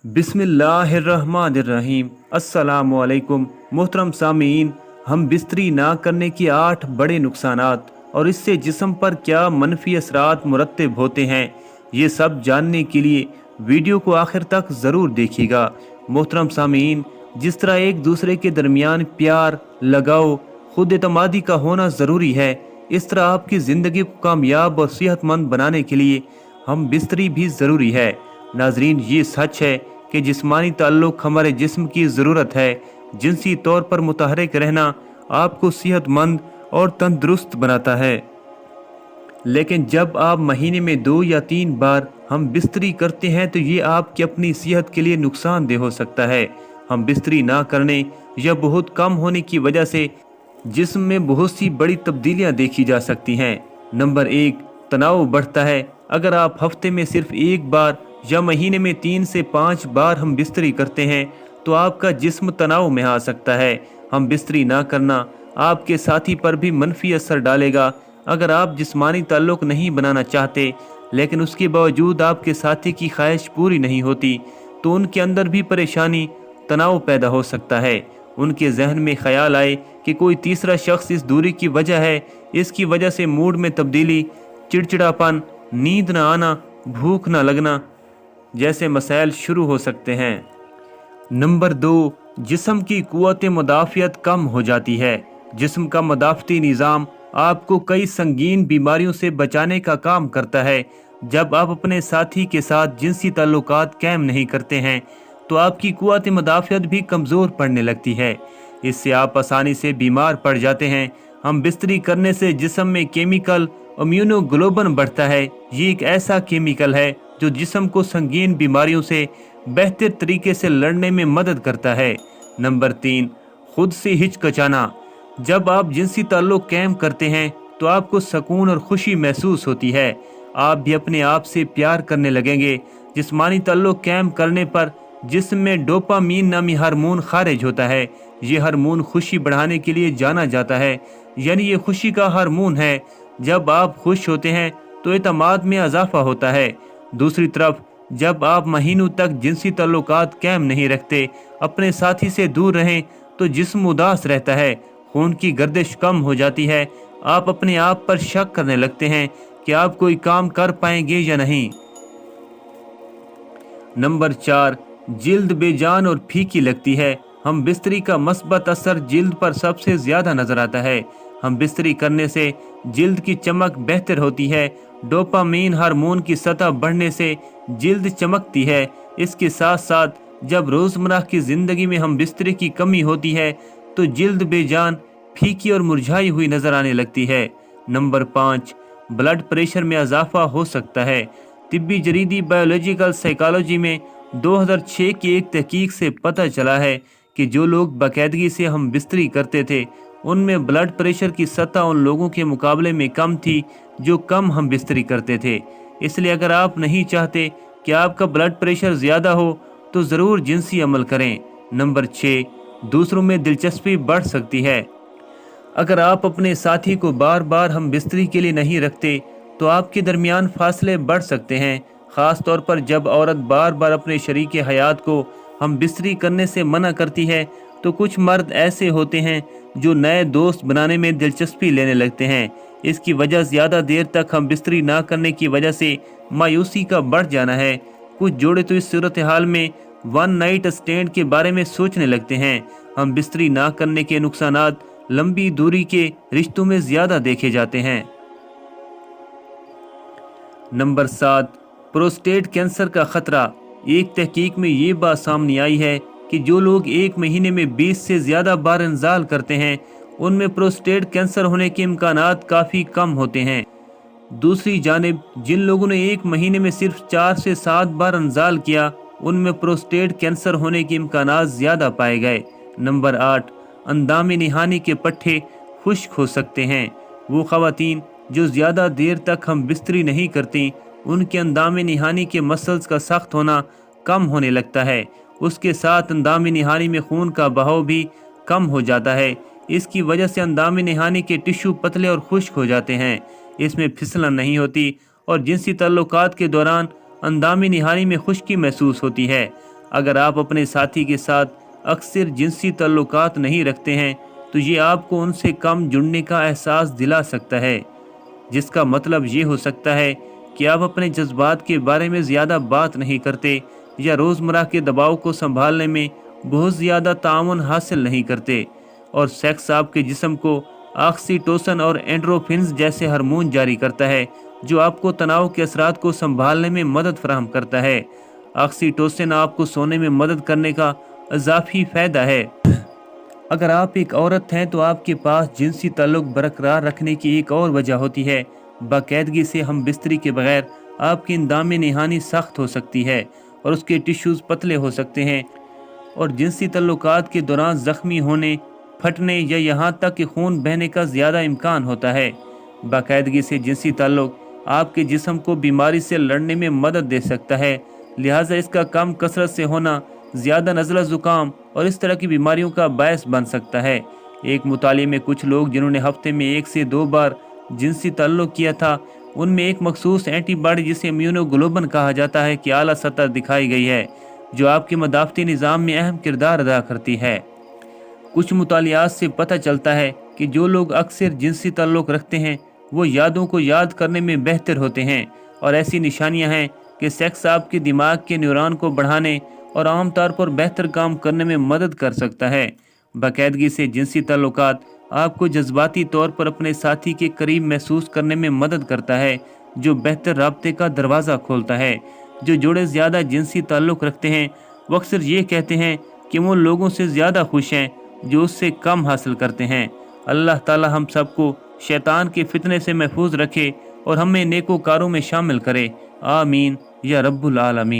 बिस्मिल्लाहिर्रहमानिर्रहीम। अस्सलामुअलैकुम मोहतरम सामीन। हम बिस्तरी ना करने की 8 बड़े नुकसानात और इससे जिस्म पर क्या मनफी असरात मुरतब होते हैं, ये सब जानने के लिए वीडियो को आखिर तक ज़रूर देखिएगा। मोहतरम सामीन, जिस तरह एक दूसरे के दरमियान प्यार, लगाव, खुद एतमादी का होना ज़रूरी है, इस तरह आपकी ज़िंदगी को कामयाब और सेहतमंद बनाने के लिए हम बिस्तरी भी ज़रूरी है। नाजरीन, ये सच है कि जिस्मानी ताल्लुक़ हमारे जिस्म की ज़रूरत है। जिनसी तौर पर मुतहरिक रहना आपको सेहतमंद और तंदुरुस्त बनाता है, लेकिन जब आप महीने में 2 या 3 बार हम बिस्तरी करते हैं तो ये आपकी अपनी सेहत के लिए नुकसानदेह हो सकता है। हम बिस्तरी ना करने या बहुत कम होने की वजह से जिस्म में बहुत सी बड़ी तब्दीलियां देखी जा सकती हैं। नंबर 1, तनाव बढ़ता है। अगर आप हफ्ते में सिर्फ 1 बार या महीने में 3 से 5 बार हम बिस्तरी करते हैं तो आपका जिस्म तनाव में आ सकता है। हम बिस्तरी ना करना आपके साथी पर भी मनफी असर डालेगा। अगर आप जिस्मानी ताल्लुक़ नहीं बनाना चाहते लेकिन उसके बावजूद आपके साथी की ख्वाहिश पूरी नहीं होती तो उनके अंदर भी परेशानी, तनाव पैदा हो सकता है। उनके जहन में ख्याल आए कि कोई तीसरा शख्स इस दूरी की वजह है। इसकी वजह से मूड में तब्दीली, चिड़चिड़ापन, नींद न आना, भूख न लगना जैसे मसाइल शुरू हो सकते हैं। नंबर 2, जिस्म की कुव्वत मुदाफ़ियत कम हो जाती है। जिस्म का मदाफ़ती निज़ाम आपको कई संगीन बीमारियों से बचाने का काम करता है। जब आप अपने साथी के साथ जिनसी ताल्लुकात कायम नहीं करते हैं तो आपकी कुव्वत मुदाफ़ियत भी कमज़ोर पड़ने लगती है। इससे आप आसानी से बीमार पड़ जाते हैं। हम बिस्तरी करने से जिस्म में केमिकल इम्यूनोग्लोबुलिन बढ़ता है। ये एक ऐसा केमिकल है जो जिस्म को संगीन बीमारियों से बेहतर तरीके से लड़ने में मदद करता है। नंबर 3, खुद से हिचकिचाना। जब आप जिनसी ताल्लुक़ कायम करते हैं तो आपको सुकून और खुशी महसूस होती है। आप भी अपने आप से प्यार करने लगेंगे। जिस्मानी ताल्लुक़ कायम करने पर जिस्म में डोपामीन नामी हार्मोन खारिज होता है। ये हार्मोन खुशी बढ़ाने के लिए जाना जाता है, यानी ये खुशी का हार्मोन है। जब आप खुश होते हैं तो एतमाद में इजाफा होता है। दूसरी तरफ जब आप महीनों तक जिनसी ताल्लुकात कायम नहीं रखते, अपने साथी से दूर रहें तो जिस्म उदास रहता है, खून की गर्दिश कम हो जाती है। आप अपने आप पर शक करने लगते हैं कि आप कोई काम कर पाएंगे या नहीं। नंबर 4, जिल्द बेजान और फीकी लगती है। हम बिस्तरी का मस्बत असर जिल्द पर सबसे ज़्यादा नज़र आता है। हम बिस्तरी करने से जिल्द की चमक बेहतर होती है। डोपामीन हार्मोन की सतह बढ़ने से जिल्द चमकती है। इसके साथ साथ जब रोज़मर्रा की ज़िंदगी में हम बिस्तरी की कमी होती है तो जिल्द बेजान, फीकी और मुरझाई हुई नज़र आने लगती है। नंबर 5, ब्लड प्रेशर में इजाफा हो सकता है। तिब्बी जरीदी बायोलॉजिकल साइकोलॉजी में 2006 की एक तहकीक से पता चला है कि जो लोग बाकायदगी से हम बिस्तरी करते थे उनमें ब्लड प्रेशर की सतह उन लोगों के मुकाबले में कम थी जो कम हम बिस्तरी करते थे। इसलिए अगर आप नहीं चाहते कि आपका ब्लड प्रेशर ज़्यादा हो तो ज़रूर जिनसी अमल करें। नंबर 6, दूसरों में दिलचस्पी बढ़ सकती है। अगर आप अपने साथी को बार बार हम बिस्तरी के लिए नहीं रखते तो आपके दरमियान फासले बढ़ सकते हैं, ख़ास तौर पर जब औरत बार बार अपने शरीके हयात को हम बिस्तरी करने से मना करती है। तो कुछ मर्द ऐसे होते हैं जो नए दोस्त बनाने में दिलचस्पी लेने लगते हैं। इसकी वजह ज़्यादा देर तक हम बिस्तरी ना करने की वजह से मायूसी का बढ़ जाना है। कुछ जोड़े तो इस सूरत हाल में वन नाइट स्टैंड के बारे में सोचने लगते हैं। हम बिस्तरी ना करने के नुकसानात लंबी दूरी के रिश्तों में ज़्यादा देखे जाते हैं। नंबर 7, प्रोस्टेट कैंसर का ख़तरा। एक तहकीक में ये बात सामने आई है कि जो लोग एक महीने में 20 से ज़्यादा बार इंजाल करते हैं उनमें प्रोस्टेट कैंसर होने के इम्कानात काफ़ी कम होते हैं। दूसरी जानिब जिन लोगों ने एक महीने में सिर्फ 4 से 7 बार इंजाल किया उनमें प्रोस्टेट कैंसर होने के इम्कानात ज़्यादा पाए गए। नंबर 8, अंदामी निहानी के पट्टे खुश्क हो सकते हैं। वो ख़वातीन जो ज़्यादा देर तक हम बिस्तरी नहीं करती उनके अंदामी निहानी के मसल्स का सख्त होना कम होने लगता है। उसके साथ अंदामी निहानी में खून का बहाव भी कम हो जाता है। इसकी वजह से अंदामी निहानी के टिश्यू पतले और खुश्क हो जाते हैं। इसमें फिसलन नहीं होती और जिनसी ताल्लुकात के दौरान अंदामी निहानी में खुश्की महसूस होती है। अगर आप अपने साथी के साथ अक्सर जिनसी ताल्लुकात नहीं रखते हैं तो ये आपको उनसे कम जुड़ने का एहसास दिला सकता है, जिसका मतलब ये हो सकता है कि आप अपने जज्बात के बारे में ज़्यादा बात नहीं करते या रोज़मर्रा के दबाव को संभालने में बहुत ज़्यादा ताउन हासिल नहीं करते। और सेक्स आपके जिस्म को ऑक्सीटोसिन और एंडोर्फिन्स जैसे हार्मोन जारी करता है जो आपको तनाव के असरात को संभालने में मदद फराहम करता है। ऑक्सीटोसिन आपको सोने में मदद करने का इजाफी फ़ायदा है। अगर आप एक औरत हैं तो आपके पास जिनसी ताल्लुक बरकरार रखने की एक और वजह होती है। बाकायदगी से हम बिस्तरी के बगैर आपकी इंदाम नहानी सख्त हो सकती है और उसके टिश्यूज़ पतले हो सकते हैं और जिनसी ताल्लुकात के दौरान ज़ख्मी होने, फटने या यहाँ तक कि खून बहने का ज़्यादा इम्कान होता है। बाकायदगी से जिनसी ताल्लुक आपके जिस्म को बीमारी से लड़ने में मदद दे सकता है, लिहाजा इसका कम कसरत से होना ज़्यादा नज़ला ज़ुकाम और इस तरह की बीमारियों का बायस बन सकता है। एक मुताले में कुछ लोग जिन्होंने हफ्ते में 1 से 2 बार जिनसी ताल्लुक किया था, उनमें एक मखसूस एंटीबॉडी जिसे इम्यूनोग्लोबुलिन कहा जाता है कि आला सतह दिखाई गई है, जो आपके मदाफ़ती निज़ाम में अहम किरदार अदा करती है। कुछ मुतालियात से पता चलता है कि जो लोग अक्सर जिनसी ताल्लुक रखते हैं वो यादों को याद करने में बेहतर होते हैं, और ऐसी निशानियां हैं कि सेक्स आपके दिमाग के न्यूरॉन को बढ़ाने और आम तौर पर बेहतर काम करने में मदद कर सकता है। बाकायदगी से जिनसी ताल्लुकात आपको जज्बाती तौर पर अपने साथी के करीब महसूस करने में मदद करता है, जो बेहतर राब्ते का दरवाज़ा खोलता है। जो जोड़े ज़्यादा जिनसी ताल्लुक रखते हैं वो अक्सर ये कहते हैं कि वो लोगों से ज़्यादा खुश हैं जो उससे कम हासिल करते हैं। अल्लाह ताला हम सबको शैतान के फितने से महफूज रखे और हमें नेकोकारों में शामिल करे। आमीन या रब्बुल आलमीन।